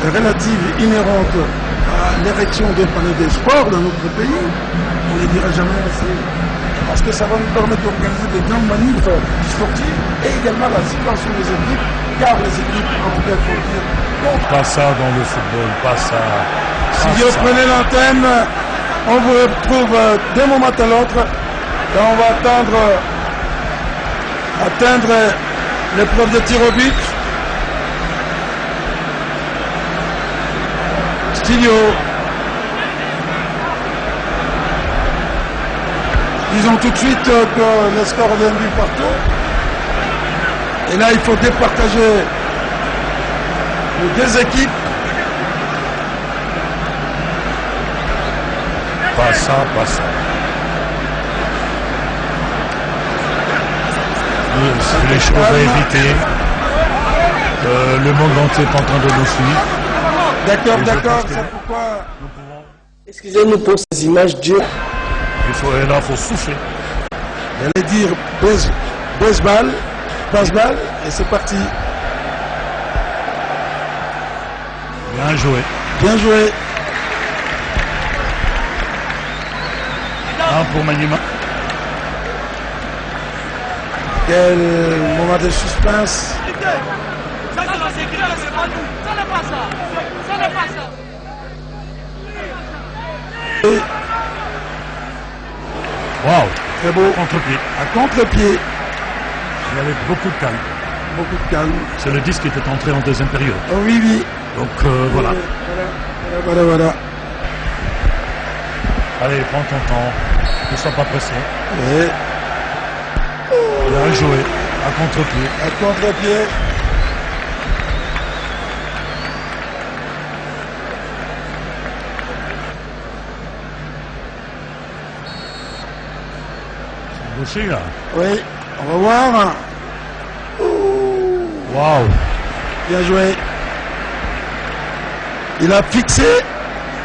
relative inhérente à l'érection d'un palais des sports dans notre pays, on ne les dira jamais assez. Parce que ça va nous permettre d'organiser des grandes manifs sportives et également la subvention des équipes, car les équipes, en tout cas, il faut dire, pas ça dans le football, pas ça. Si vous prenez l'antenne, on vous retrouve d'un moment à l'autre et on va atteindre l'épreuve de tir au but. Studio. Disons tout de suite que le score est d'un but partout. Et là, il faut départager les deux équipes. Pas ça, pas ça. C'est les choses à éviter. Le monde entier est en train de nous suivre. D'accord, d'accord, c'est pourquoi. Excusez-nous pour ces images dures. Là, il faut souffler. J'allais dire basse-balle, et c'est parti. Bien joué. Bien joué. Un pour Manima. Quel moment de suspense. Ça, c'est la sécurité, c'est pas nous. Ça n'est pas ça. Ça n'est pas ça. Waouh. Très beau. Contre-pied. À contre-pied. Il y avait beaucoup de calme. Beaucoup de calme. C'est le disque qui était entré en deuxième période. Oh, oui, oui. Donc voilà. Voilà. Allez, prends ton temps. Ne sois pas pressé. Et Bien joué. À contre-pied. à contre-pied. Boucher là. Oui, on va voir. Waouh. Bien joué. Il a fixé